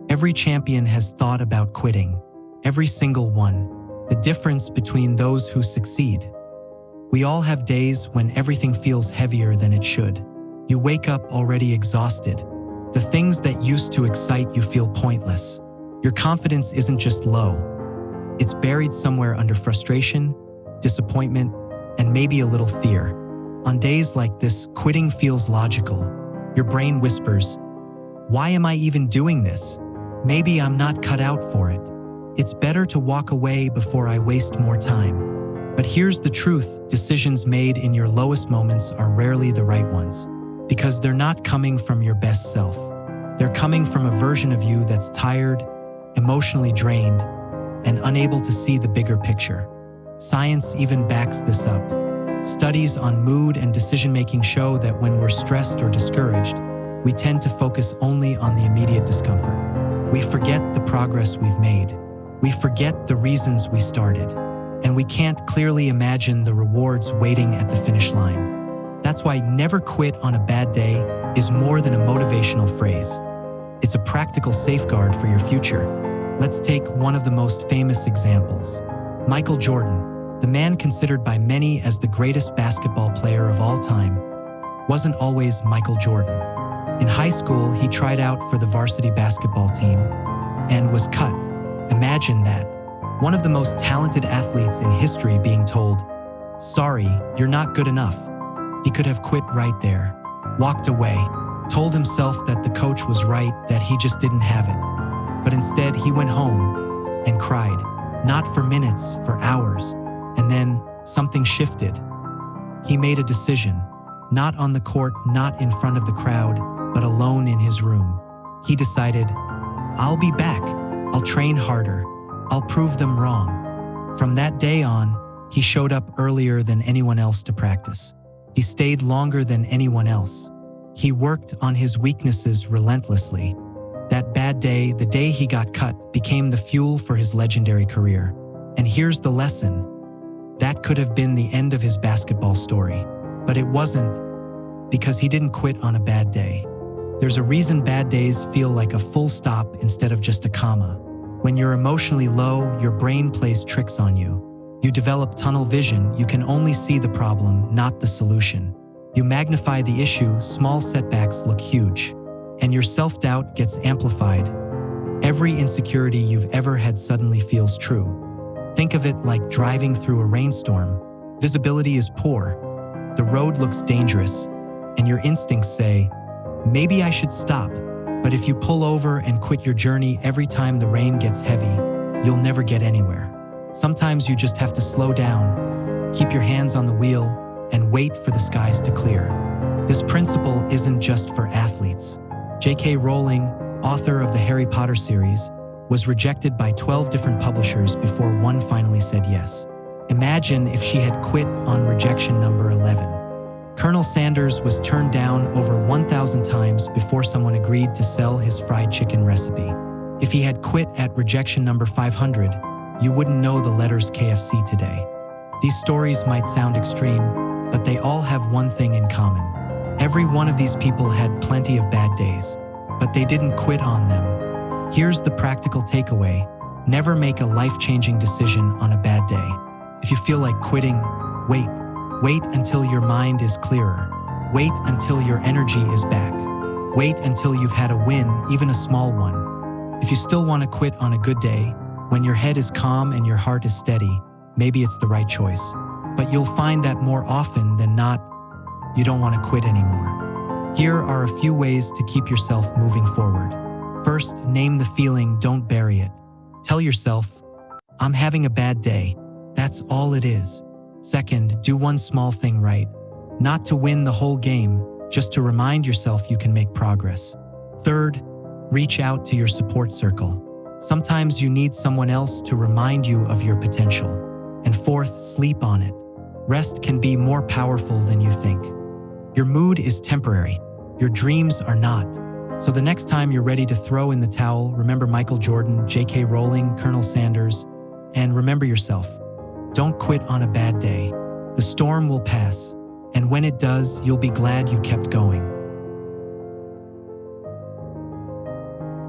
Every champion has thought about quitting. Every single one. The difference between those who succeed. We all have days when everything feels heavier than it should. You wake up already exhausted. The things that used to excite you feel pointless. Your confidence isn't just low. It's buried somewhere under frustration, disappointment, and maybe a little fear. On days like this, quitting feels logical. Your brain whispers, "Why am I even doing this? Maybe I'm not cut out for it. It's better to walk away before I waste more time." But here's the truth, decisions made in your lowest moments are rarely the right ones. Because they're not coming from your best self. They're coming from a version of you that's tired, emotionally drained, and unable to see the bigger picture. Science even backs this up. Studies on mood and decision-making show that when we're stressed or discouraged, we tend to focus only on the immediate discomfort. We forget the progress we've made. We forget the reasons we started. And we can't clearly imagine the rewards waiting at the finish line. That's why "never quit on a bad day" is more than a motivational phrase. It's a practical safeguard for your future. Let's take one of the most famous examples. Michael Jordan, the man considered by many as the greatest basketball player of all time, wasn't always Michael Jordan. In high school, he tried out for the varsity basketball team and was cut. Imagine that. One of the most talented athletes in history being told, "Sorry, you're not good enough." He could have quit right there, walked away, told himself that the coach was right, that he just didn't have it. But instead, he went home and cried, not for minutes, for hours. And then something shifted. He made a decision, not on the court, not in front of the crowd, but alone in his room. He decided, "I'll be back. I'll train harder. I'll prove them wrong." From that day on, he showed up earlier than anyone else to practice. He stayed longer than anyone else. He worked on his weaknesses relentlessly. That bad day, the day he got cut, became the fuel for his legendary career. And here's the lesson. That could have been the end of his basketball story. But it wasn't, because he didn't quit on a bad day. There's a reason bad days feel like a full stop instead of just a comma. When you're emotionally low, your brain plays tricks on you. You develop tunnel vision. You can only see the problem, not the solution. You magnify the issue. Small setbacks look huge. And your self-doubt gets amplified. Every insecurity you've ever had suddenly feels true. Think of it like driving through a rainstorm. Visibility is poor. The road looks dangerous. And your instincts say, "Maybe I should stop." But if you pull over and quit your journey every time the rain gets heavy, you'll never get anywhere. Sometimes you just have to slow down, keep your hands on the wheel, and wait for the skies to clear. This principle isn't just for athletes. J.K. Rowling, author of the Harry Potter series, was rejected by 12 different publishers before one finally said yes. Imagine if she had quit on rejection number 11. Colonel Sanders was turned down over 1,000 times before someone agreed to sell his fried chicken recipe. If he had quit at rejection number 500, you wouldn't know the letters KFC today. These stories might sound extreme, but they all have one thing in common. Every one of these people had plenty of bad days, but they didn't quit on them. Here's the practical takeaway. Never make a life-changing decision on a bad day. If you feel like quitting, wait. Wait until your mind is clearer. Wait until your energy is back. Wait until you've had a win, even a small one. If you still want to quit on a good day, when your head is calm and your heart is steady, maybe it's the right choice. But you'll find that more often than not, you don't want to quit anymore. Here are a few ways to keep yourself moving forward. First, name the feeling, don't bury it. Tell yourself, "I'm having a bad day." That's all it is. Second, do one small thing right. Not to win the whole game, just to remind yourself you can make progress. Third, reach out to your support circle. Sometimes you need someone else to remind you of your potential. And fourth, sleep on it. Rest can be more powerful than you think. Your mood is temporary. Your dreams are not. So the next time you're ready to throw in the towel, remember Michael Jordan, J.K. Rowling, Colonel Sanders, and remember yourself. Don't quit on a bad day. The storm will pass, and when it does, you'll be glad you kept going.